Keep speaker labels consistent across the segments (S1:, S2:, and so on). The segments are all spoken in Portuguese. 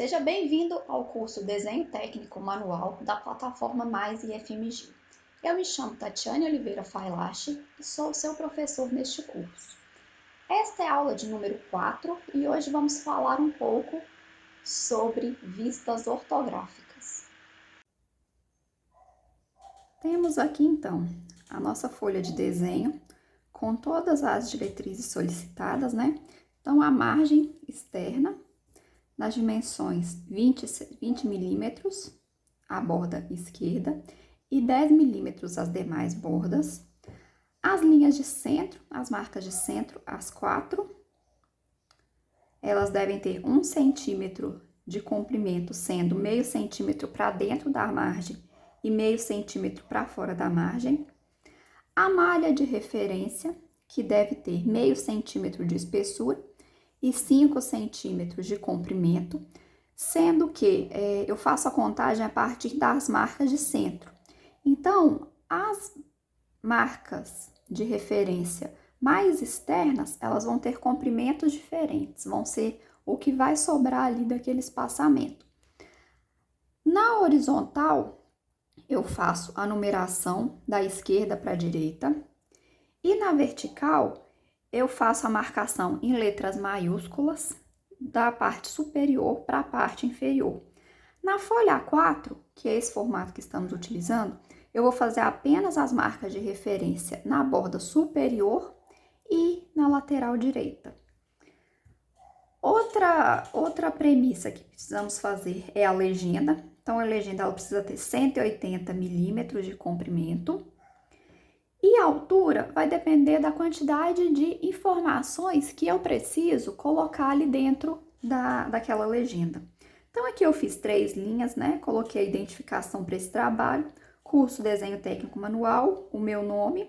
S1: Seja bem-vindo ao curso Desenho Técnico Manual da plataforma Mais IFMG. Eu me chamo Tatiane Oliveira Failache e sou seu professor neste curso. Esta é a aula de número 4 e hoje vamos falar um pouco sobre vistas ortográficas. Temos aqui então a nossa folha de desenho com todas as diretrizes solicitadas, né? Então, a margem externa nas dimensões 20 milímetros a borda esquerda e 10 milímetros as demais bordas. As linhas de centro, as marcas de centro, as 4, elas devem ter 1 centímetro de comprimento, sendo meio centímetro para dentro da margem e meio centímetro para fora da margem. A malha de referência, que deve ter meio centímetro de espessura e 5 centímetros de comprimento, sendo que eu faço a contagem a partir das marcas de centro. Então, as marcas de referência mais externas, elas vão ter comprimentos diferentes, vão ser o que vai sobrar ali daquele espaçamento. Na horizontal, eu faço a numeração da esquerda para a direita, e na vertical, eu faço a marcação em letras maiúsculas da parte superior para a parte inferior. Na folha A4, que é esse formato que estamos utilizando, eu vou fazer apenas as marcas de referência na borda superior e na lateral direita. Outra premissa que precisamos fazer é a legenda. Então, a legenda ela precisa ter 180 milímetros de comprimento. E a altura vai depender da quantidade de informações que eu preciso colocar ali dentro daquela legenda. Então, aqui eu fiz 3 linhas, né? Coloquei a identificação para esse trabalho, curso Desenho Técnico Manual, o meu nome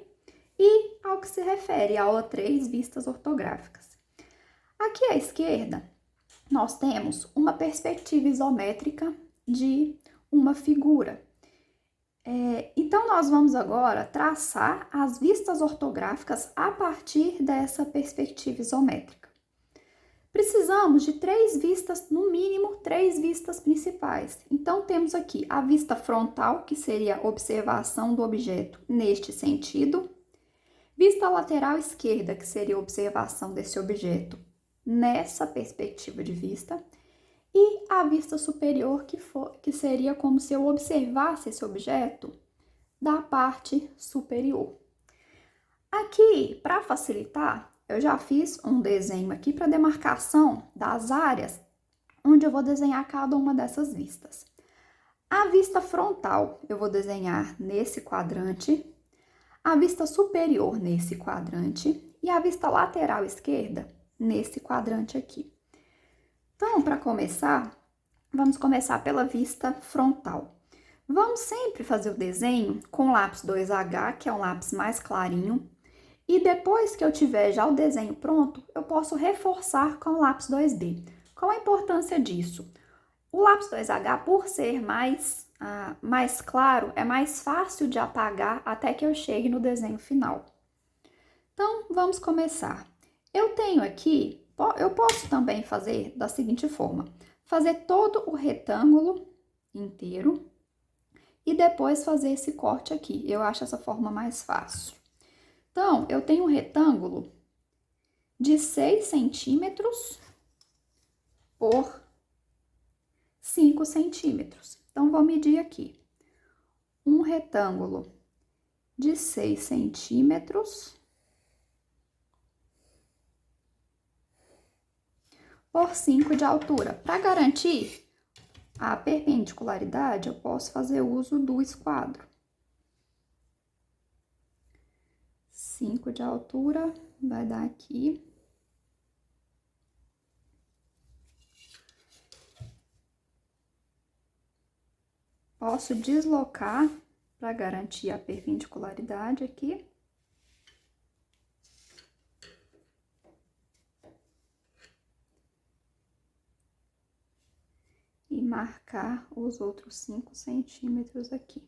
S1: e ao que se refere, aula 3, vistas ortográficas. Aqui à esquerda, nós temos uma perspectiva isométrica de uma figura. Então, nós vamos agora traçar as vistas ortográficas a partir dessa perspectiva isométrica. Precisamos de 3 vistas, no mínimo 3 vistas principais. Então, temos aqui a vista frontal, que seria a observação do objeto neste sentido. Vista lateral esquerda, que seria a observação desse objeto nessa perspectiva de vista. E a vista superior, que seria como se eu observasse esse objeto da parte superior. Aqui, para facilitar, eu já fiz um desenho aqui para demarcação das áreas onde eu vou desenhar cada uma dessas vistas. A vista frontal eu vou desenhar nesse quadrante, a vista superior nesse quadrante e a vista lateral esquerda nesse quadrante aqui. Então, para começar, vamos começar pela vista frontal. Vamos sempre fazer o desenho com lápis 2H, que é um lápis mais clarinho, e depois que eu tiver já o desenho pronto, eu posso reforçar com o lápis 2B. Qual a importância disso? O lápis 2H, por ser mais claro, é mais fácil de apagar até que eu chegue no desenho final. Então, vamos começar. Eu tenho aqui, eu posso também fazer da seguinte forma, fazer todo o retângulo inteiro e depois fazer esse corte aqui. Eu acho essa forma mais fácil. Então, eu tenho um retângulo de 6 centímetros por 5 centímetros. Então, vou medir aqui. Um retângulo de 6 centímetros por 5 de altura. Para garantir a perpendicularidade, eu posso fazer uso do esquadro. 5 de altura vai dar aqui. Posso deslocar para garantir a perpendicularidade aqui. E marcar os outros 5 centímetros aqui.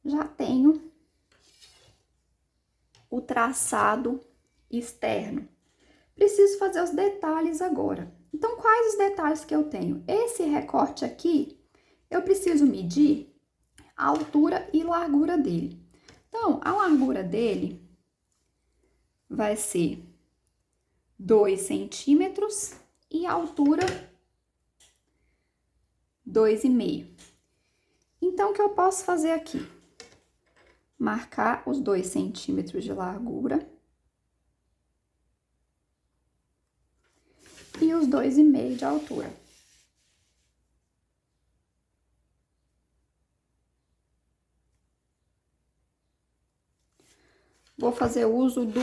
S1: já tenho o traçado externo. Preciso fazer os detalhes agora. Então, quais os detalhes que eu tenho? Esse recorte aqui, eu preciso medir a altura e largura dele. Então, a largura dele vai ser 2 centímetros e a altura 2,5. Então, o que eu posso fazer aqui? Marcar os 2 centímetros de largura e os 2,5 de altura. Vou fazer uso do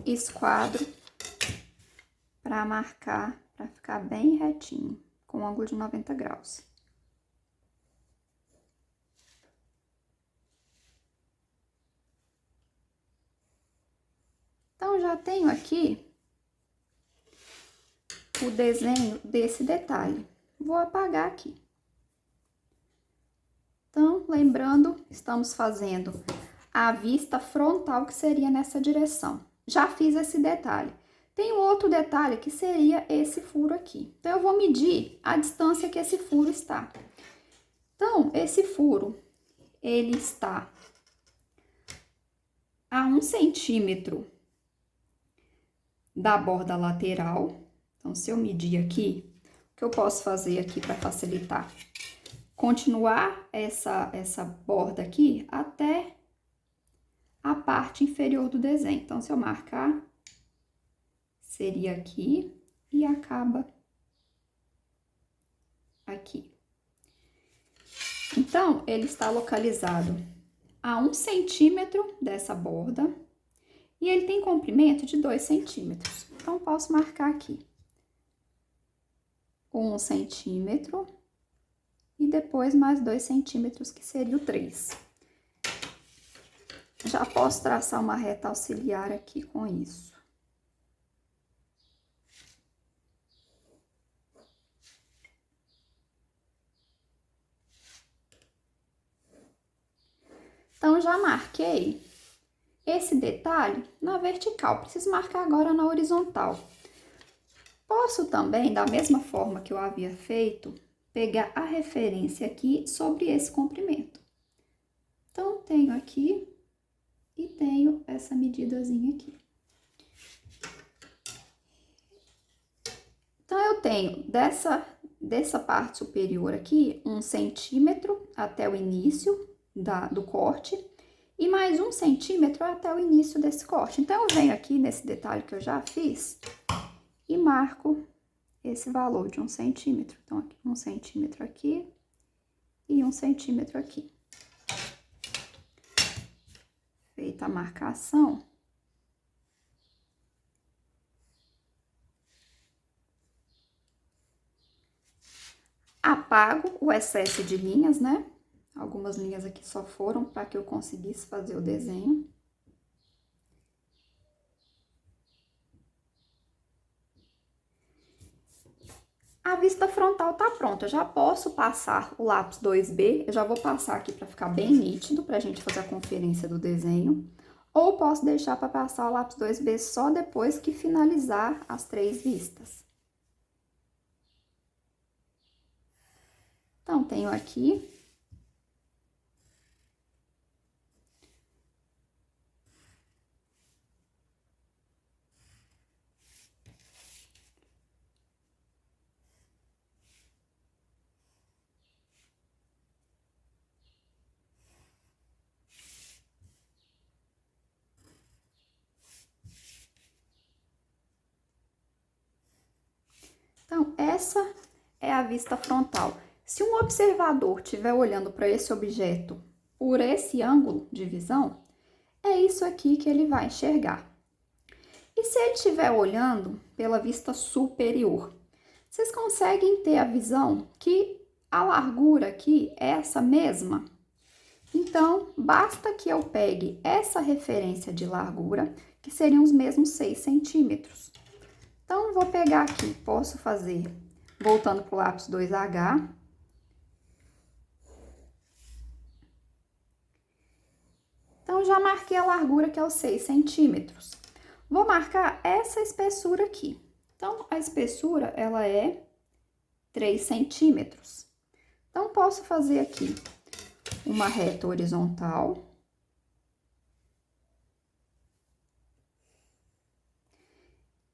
S1: esquadro para marcar, para ficar bem retinho, com ângulo de 90 graus. Então, já tenho aqui o desenho desse detalhe. Vou apagar aqui. Então, lembrando, estamos fazendo a vista frontal, que seria nessa direção. Já fiz esse detalhe. Tem um outro detalhe que seria esse furo aqui. Então, eu vou medir a distância que esse furo está. Então, esse furo, ele está a 1 centímetro da borda lateral. Então, se eu medir aqui, o que eu posso fazer aqui para facilitar? Continuar essa borda aqui até a parte inferior do desenho. Então, se eu marcar, seria aqui e acaba aqui. Então, ele está localizado a 1 centímetro dessa borda e ele tem comprimento de 2 centímetros. Então, posso marcar aqui 1 centímetro e depois mais 2 centímetros, que seria o 3. Já posso traçar uma reta auxiliar aqui com isso. Então, já marquei esse detalhe na vertical, preciso marcar agora na horizontal. Posso também, da mesma forma que eu havia feito, pegar a referência aqui sobre esse comprimento. Então, tenho aqui e tenho essa medidazinha aqui. Então, eu tenho dessa parte superior aqui, 1 centímetro até o início do corte e mais 1 centímetro até o início desse corte. Então, eu venho aqui nesse detalhe que eu já fiz e marco esse valor de 1 centímetro. Então, aqui, 1 centímetro aqui e 1 centímetro aqui. Feita a marcação, apago o excesso de linhas, né? Algumas linhas aqui só foram para que eu conseguisse fazer o desenho. A vista frontal tá pronta, eu já posso passar o lápis 2B, eu já vou passar aqui para ficar bem nítido, pra gente fazer a conferência do desenho. Ou posso deixar para passar o lápis 2B só depois que finalizar as 3 vistas. Então, tenho aqui. Então, essa é a vista frontal. Se um observador estiver olhando para esse objeto por esse ângulo de visão, é isso aqui que ele vai enxergar. E se ele estiver olhando pela vista superior, vocês conseguem ter a visão que a largura aqui é essa mesma? Então, basta que eu pegue essa referência de largura, que seriam os mesmos 6 centímetros. Então, vou pegar aqui, posso fazer, voltando para o lápis 2H. já marquei a largura, que é os 6 centímetros. Vou marcar essa espessura aqui. Então, a espessura, ela é 3 centímetros. Então, posso fazer aqui uma reta horizontal.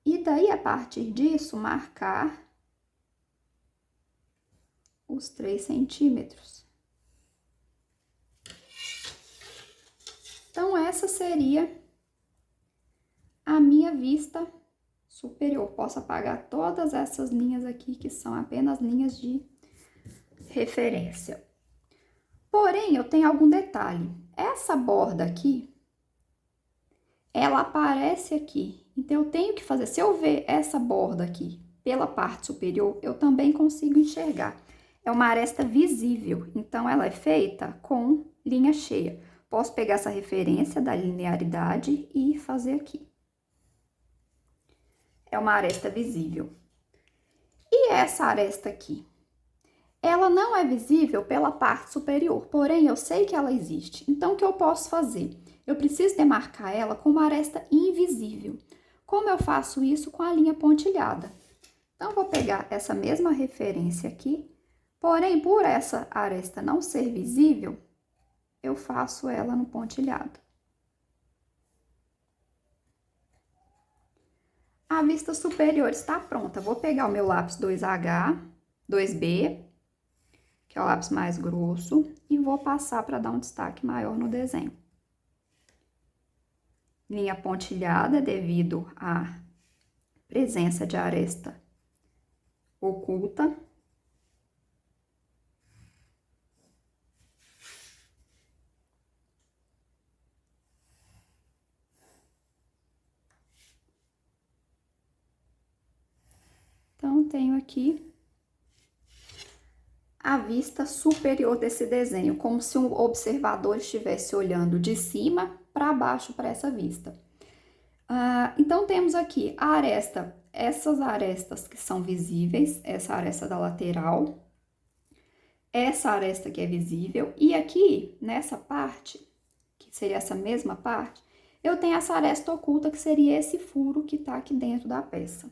S1: E daí, a partir disso, marcar os 3 centímetros. Então, essa seria a minha vista superior. Posso apagar todas essas linhas aqui, que são apenas linhas de referência. Porém, eu tenho algum detalhe. Essa borda aqui, ela aparece aqui. Então, eu tenho que fazer, se eu ver essa borda aqui pela parte superior, eu também consigo enxergar. É uma aresta visível, então ela é feita com linha cheia. Posso pegar essa referência da linearidade e fazer aqui. É uma aresta visível. E essa aresta aqui? Ela não é visível pela parte superior, porém eu sei que ela existe. Então, o que eu posso fazer? Eu preciso demarcar ela com uma aresta invisível. Como eu faço isso? Com a linha pontilhada. Então, vou pegar essa mesma referência aqui, porém, por essa aresta não ser visível, eu faço ela no pontilhado. A vista superior está pronta. Vou pegar o meu lápis 2H, 2B, que é o lápis mais grosso, e vou passar para dar um destaque maior no desenho. Linha pontilhada devido à presença de aresta oculta. Então, tenho aqui a vista superior desse desenho, como se um observador estivesse olhando de cima para baixo para essa vista. Então, temos aqui a aresta, essas arestas que são visíveis, essa aresta da lateral, essa aresta que é visível, e aqui, nessa parte, que seria essa mesma parte, eu tenho essa aresta oculta, que seria esse furo que tá aqui dentro da peça.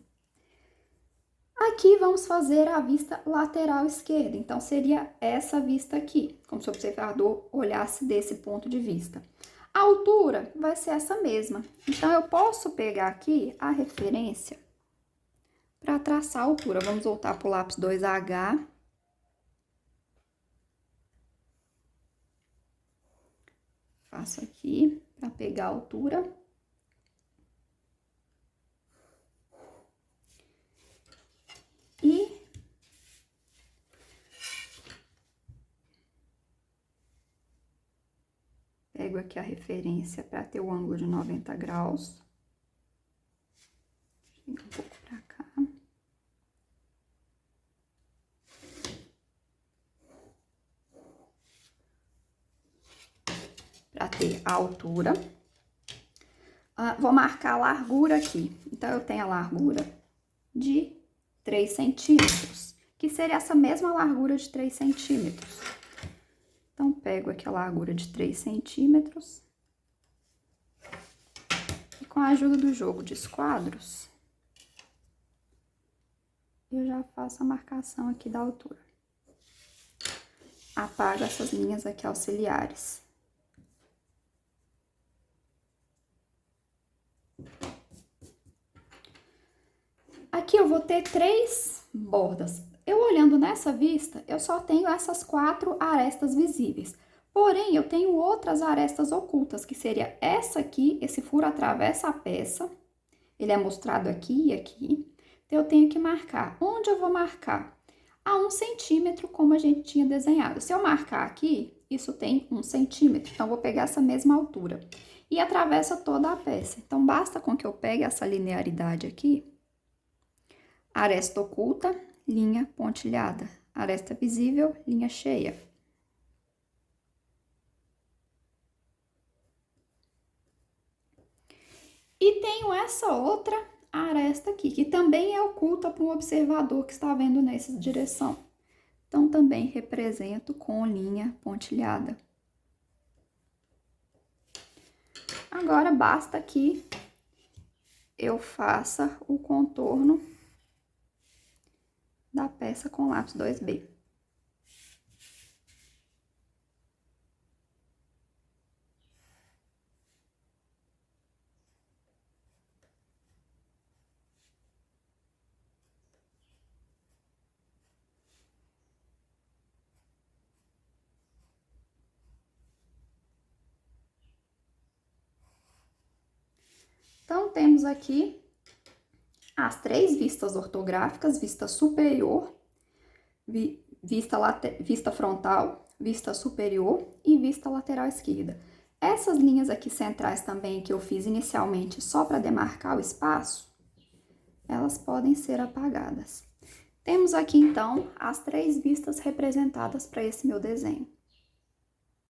S1: Aqui, vamos fazer a vista lateral esquerda, então, seria essa vista aqui, como se o observador olhasse desse ponto de vista. A altura vai ser essa mesma, então, eu posso pegar aqui a referência para traçar a altura. Vamos voltar para o lápis 2H. Faço aqui para pegar a altura. E pego aqui a referência para ter o ângulo de 90 graus. Chega um pouco para cá. Para ter a altura. Vou marcar a largura aqui. Então, eu tenho a largura de 3 centímetros, que seria essa mesma largura de 3 centímetros. Então, pego aqui a largura de 3 centímetros. E com a ajuda do jogo de esquadros, eu já faço a marcação aqui da altura. Apago essas linhas aqui auxiliares. Aqui eu vou ter 3 bordas. Eu olhando nessa vista, eu só tenho essas 4 arestas visíveis. Porém, eu tenho outras arestas ocultas, que seria essa aqui, esse furo atravessa a peça. Ele é mostrado aqui e aqui. Então, eu tenho que marcar. Onde eu vou marcar? A 1 centímetro, como a gente tinha desenhado. Se eu marcar aqui, isso tem 1 centímetro. Então, eu vou pegar essa mesma altura. E atravessa toda a peça. Então, basta com que eu pegue essa linearidade aqui. Aresta oculta, linha pontilhada. Aresta visível, linha cheia. E tenho essa outra aresta aqui, que também é oculta para um observador que está vendo nessa direção. Então, também represento com linha pontilhada. Agora, basta que eu faça o contorno da peça com lápis 2B. Então, temos aqui as 3 vistas ortográficas: vista superior, vista frontal, vista superior e vista lateral esquerda. Essas linhas aqui centrais também que eu fiz inicialmente só para demarcar o espaço, elas podem ser apagadas. Temos aqui, então, as 3 vistas representadas para esse meu desenho.